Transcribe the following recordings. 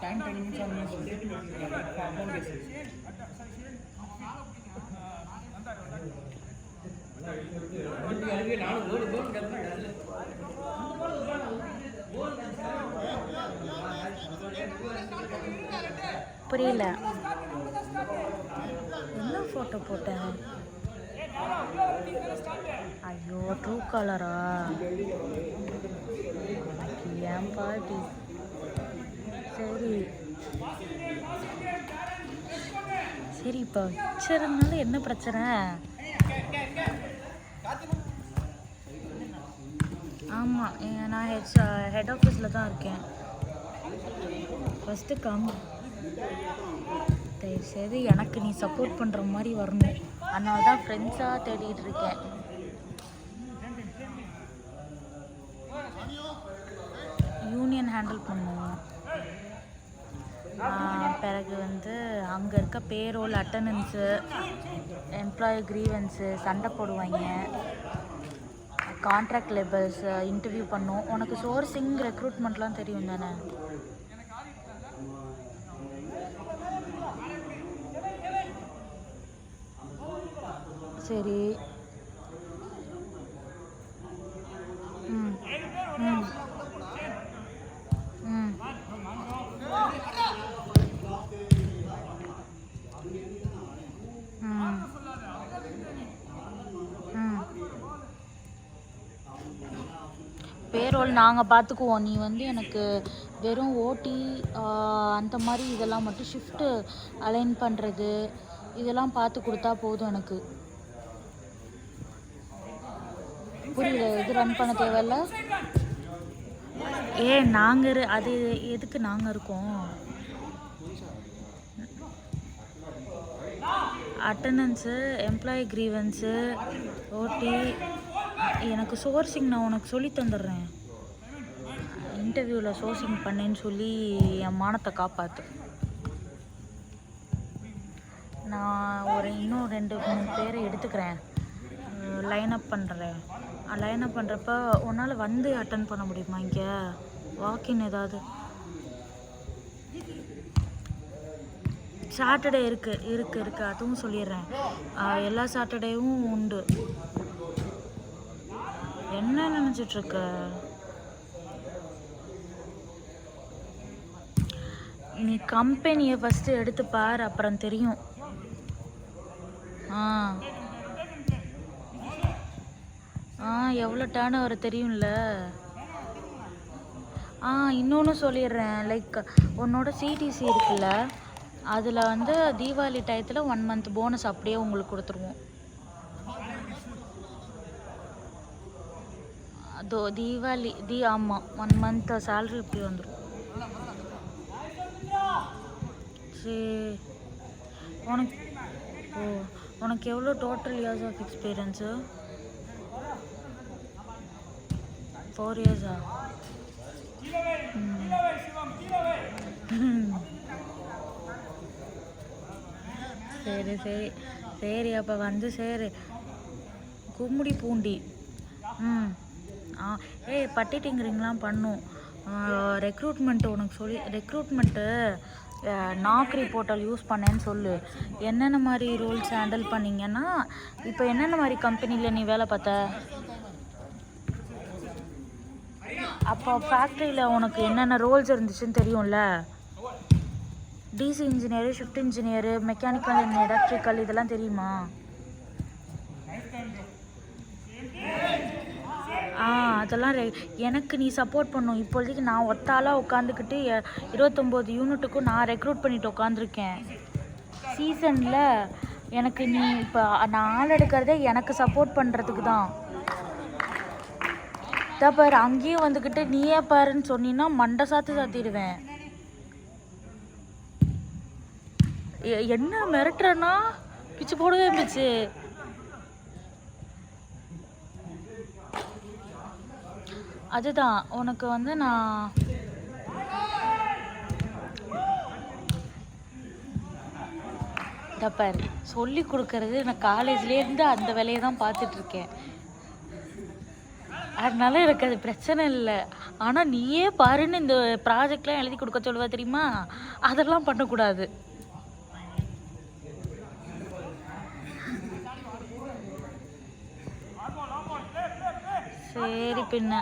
Time 10 minutes ஆன சொல்லிட்டு account பேசுறேன். புரியல, என்ன ஃபோட்டோ போட்டேன்? ஐயோ, ட்ரூ காலரா? ஏன் பாட்டி? சரி சரி, இப்போ வச்சிருந்தாலும் என்ன பிரச்சனை? ஆமாம், நான் ஹெட் ஆஃபீஸில் தான் இருக்கேன். ஃபஸ்ட்டு தயவுசெய்து எனக்கு நீ சப்போர்ட் பண்ணுற மாதிரி வரணும். அதனால தான் ஃப்ரெண்ட்ஸாக தேடிட்டு இருக்கேன். யூனியன் ஹேண்டில் பண்ணுவோம். பிறகு அங்கே இருக்க பேரோல், அட்டண்டன்ஸு, எம்ப்ளாயி க்ரீவன்ஸு, சண்டை போடுவாங்க, கான்ட்ராக்ட் லேபர்ஸ் இன்டர்வியூ பண்ணும். உனக்கு சோர்சிங் ரெக்ரூட்மெண்ட்லாம் தெரியும் தானே? சரி. ம் ம் ம் பேரோல் நாங்கள் பார்த்துக்குவோம். நீ எனக்கு வெறும் ஓடி அந்த மாதிரி இதெல்லாம் மட்டும் ஷிஃப்ட்டு அலைன் பண்ணுறது இதெல்லாம் பார்த்து கொடுத்தா போதும் எனக்கு. புரியல, இது ரன் பண்ண தேவையில்ல. நாங்கள் அது எதுக்கு நாங்கள் இருக்கோம்? அட்டண்டன்ஸு, எம்ப்ளாயி க்ரீவன்ஸு, ஓடி, எனக்கு சோர்சிங் நான் உனக்கு சொல்லி தந்துடுறேன். இன்டர்வியூவில் சோர்சிங் பண்ணேன்னு சொல்லி என் மானத்தை காப்பாற்று. நான் இன்னும் 2-3 பேரை எடுத்துக்கிறேன், லைன் அப் பண்ணுறேன். லைன் அப் பண்ணுறப்ப உன்னால் அட்டன் பண்ண முடியுமா? இங்கே வாக்கின் ஏதாவது சாட்டர்டே இருக்குது அதுவும் சொல்லிடுறேன். எல்லா சாட்டர்டேவும் உண்டு. என்ன நினச்சிட்ருக்க? நீ கம்பெனியை ஃபஸ்ட்டு எடுத்து பார், அப்புறம் தெரியும். எவ்வளோ டேர்ன் ஓவர் தெரியும்ல. இன்னொன்று சொல்லிடுறேன், லைக் உன்னோட சிடிசி இருக்குல்ல, அதில் தீபாவளி டயத்தில் 1 month போனஸ் அப்படியே உங்களுக்கு கொடுத்துருவோம். அதோ தீபாவளி ஆமாம், 1 month சேலரி இப்படி வந்துடும். சரி, உனக்கு எவ்வளோ டோட்டல் இயர்ஸ் ஆஃப் எக்ஸ்பீரியன்ஸு? 4 years-ஆ? சரி சரி சரி, அப்போ சரி, கும்முடி பூண்டி. பட்டிட்டிங்கிறீங்களாம் பண்ணும். ரெக்ரூட்மெண்ட்டு உனக்கு ரெக்ரூட்மெண்ட்டு நாக்ரி போர்ட்டல் யூஸ் பண்ணேன்னு சொல்லு. என்னென்ன மாதிரி ரோல்ஸ் ஹேண்டில் பண்ணிங்கன்னா, இப்போ என்னென்ன மாதிரி கம்பெனியில் நீ வேலை பார்த்த? அப்போ ஃபேக்ட்ரியில் உனக்கு என்னென்ன ரோல்ஸ் இருந்துச்சுன்னு தெரியும்ல. DC engineer, shift engineer, mechanical and electrical, இதெல்லாம் தெரியுமா? அதெல்லாம் எனக்கு நீ சப்போர்ட் பண்ணும். இப்போதைக்கு நான் ஒத்தாளாக உட்காந்துக்கிட்டு 29 யூனிட்டுக்கும் நான் ரெக்ரூட் பண்ணிட்டு உட்காந்துருக்கேன். சீசனில் எனக்கு நீ இப்போ நான் ஆள் எடுக்கிறதே எனக்கு சப்போர்ட் பண்ணுறதுக்கு தான். பாரு, அங்கேயும் வந்துக்கிட்டு நீயே பாருன்னு சொன்னீங்கன்னா மண்டை சாத்திடுவேன். என்ன மிரட்டுறேன்னா பிச்சு போடவே பிச்சு. அதுதான் உனக்கு நான் தப்பாரு சொல்லி கொடுக்கறது. நான் காலேஜ்லேருந்து அந்த வேலையை தான் பார்த்துட்ருக்கேன். அதனால எனக்கு அது பிரச்சனை இல்லை. ஆனால் நீயே பாருன்னு இந்த ப்ராஜெக்ட்லாம் எழுதி கொடுக்க சொல்லுவா தெரியுமா, அதெல்லாம் பண்ணக்கூடாது. சரி பின்ன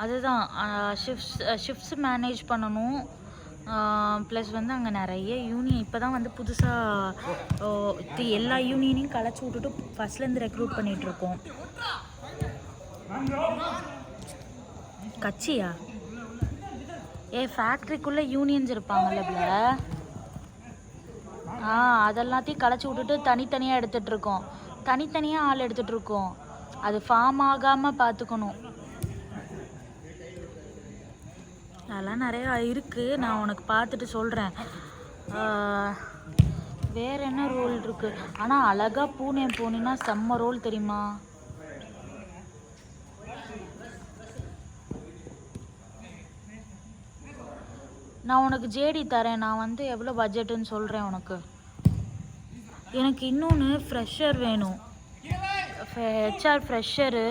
அதுதான் ஷிஃப்ட்ஸ் மேனேஜ் பண்ணணும். ப்ளஸ் வந்து அங்கே நிறைய யூனியன் இப்போ தான் வந்து புதுசாக எல்லா யூனியனையும் கலைச்சி விட்டுட்டு ஃபஸ்ட்லேருந்து ரெக்ரூட் பண்ணிகிட்ருக்கோம். கட்சியா? ஃபேக்ட்ரிக்குள்ளே யூனியன்ஸ் இருப்பாங்கல்ல, அதெல்லாத்தையும் கலைச்சி விட்டுட்டு தனித்தனியாக எடுத்துகிட்ருக்கோம். தனித்தனியாக ஆள் எடுத்துகிட்ருக்கோம். அது ஃபார்ம் ஆகாமல் பார்த்துக்கணும். அதெல்லாம் நிறையா இருக்குது, நான் உனக்கு பார்த்துட்டு சொல்கிறேன். வேறு என்ன ரோல் இருக்குது? ஆனால் அழகாக பூனே போனீங்கன்னா செம்ம ரோல் தெரியுமா. நான் உனக்கு ஜேடி தரேன். நான் வந்து எவ்வளோ பட்ஜெட்டுன்னு சொல்கிறேன் உனக்கு. எனக்கு இன்னொன்று ஃப்ரெஷர் வேணும், ஹெச்ஆர் ஃப்ரெஷரு.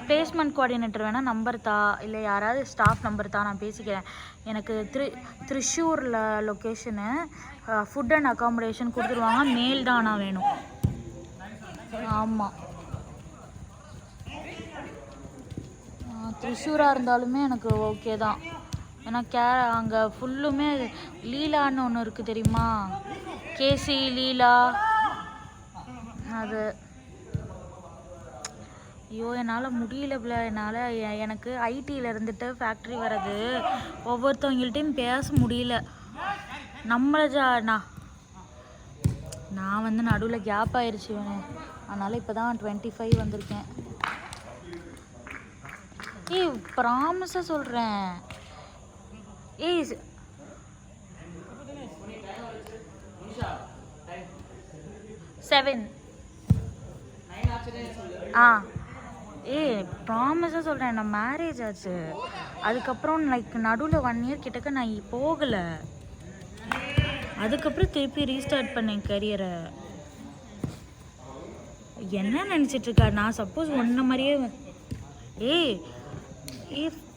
பிளேஸ்மெண்ட் கோஆர்டினேட்டர் வேணால் நம்பர் தா, இல்லை யாராவது ஸ்டாஃப் நம்பர் தா, நான் பேசிக்கிறேன். எனக்கு திருச்சூரில் லொக்கேஷனு, ஃபுட் அண்ட் அக்காமடேஷன் கொடுத்துருவாங்க. மேல் தான் நான் வேணும். ஆமாம், திருச்சூராக இருந்தாலுமே எனக்கு ஓகே தான். ஏன்னா அங்கே ஃபுல்லுமே லீலான்னு ஒன்று இருக்குது தெரியுமா, கேசி லீலா. அது ஐயோ என்னால் முடியல. எனக்கு ஐடியில் இருந்துட்டு ஃபேக்ட்ரி வர்றது ஒவ்வொருத்தவங்கள்ட்டையும் பேச முடியல. நான் வந்து நடுவில் கேப் ஆயிடுச்சு வேணும். அதனால் இப்போ தான் 25 வந்திருக்கேன். ப்ராமிஸாக சொல்கிறேன். 7 ப்ராமிஸாக சொல்கிறேன். நான் மேரேஜ் ஆச்சு, அதுக்கப்புறம் லைக் நடுவில் 1 இயர் கிட்டக்க நான் போகலை. அதுக்கப்புறம் திருப்பி ரீஸ்டார்ட் பண்ணேன் கரியரை. என்ன நினச்சிட்ருக்கா? நான் சப்போஸ் ஒன்றை மாதிரியே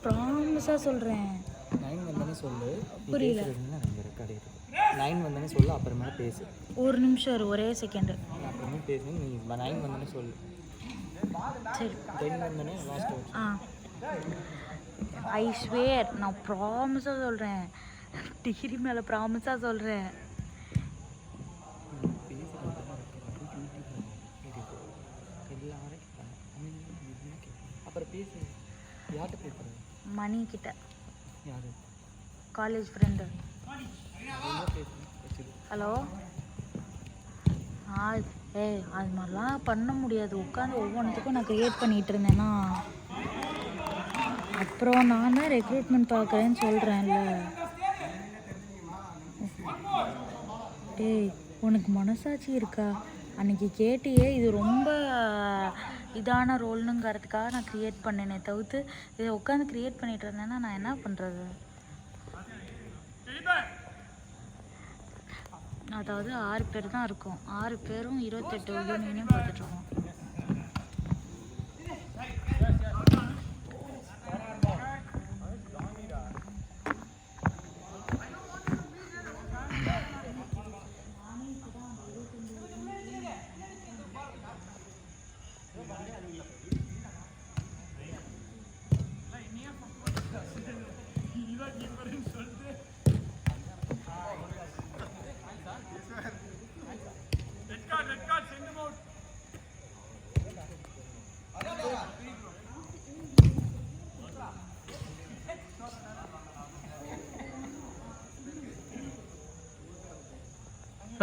ப்ராமிஸாக சொல்கிறேன். 9 வந்தானே சொல்லு. புரியல. 9 வந்தானே சொல்லு, அப்புறமா பேசு. ஒரு நிமிஷம் இரு, ஒரே செகண்டு. அப்புறமே பேசு. நீ 9 வந்தானே சொல்லு. சரி 10 வந்தானே லாஸ்ட். ஐ ஸ்வேர், நான் ப்ராமிஸாக சொல்கிறேன். டிகிரி மேலே ப்ராமிஸாக சொல்கிறேன். அப்புறம் பேசு. யார்கிட்ட பேசுற? மணி கிட்ட. யாரு? College friend. ஹலோ. அது மாதிரிலாம் பண்ண முடியாது. உட்காந்து ஒவ்வொன்றுத்துக்கும் நான் க்ரியேட் பண்ணிகிட்டு இருந்தேன்னா அப்புறம் நான் தான் ரெக்ரூட்மெண்ட் பார்க்குறேன்னு சொல்கிறேன்ல. உனக்கு மனசாட்சி இருக்கா? அன்றைக்கி கேட்டியே, இது ரொம்ப இதான ரோல்னுங்கிறதுக்காக நான் க்ரியேட் பண்ணேனே தவிர்த்து இதை உட்காந்து க்ரியேட் பண்ணிகிட்டு இருந்தேன்னா நான் என்ன பண்ணுறது? அதாவது 6 பேர் தான் இருக்கும். 6 பேரும் 28 யூனியனையும் பார்த்துட்ருக்கோம்.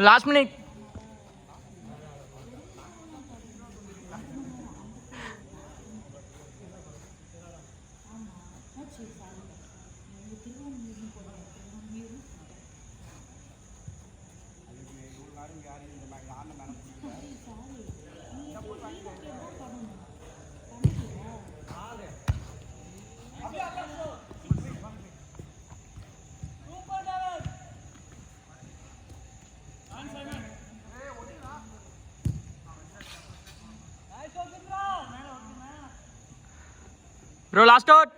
Last minute. Bro last out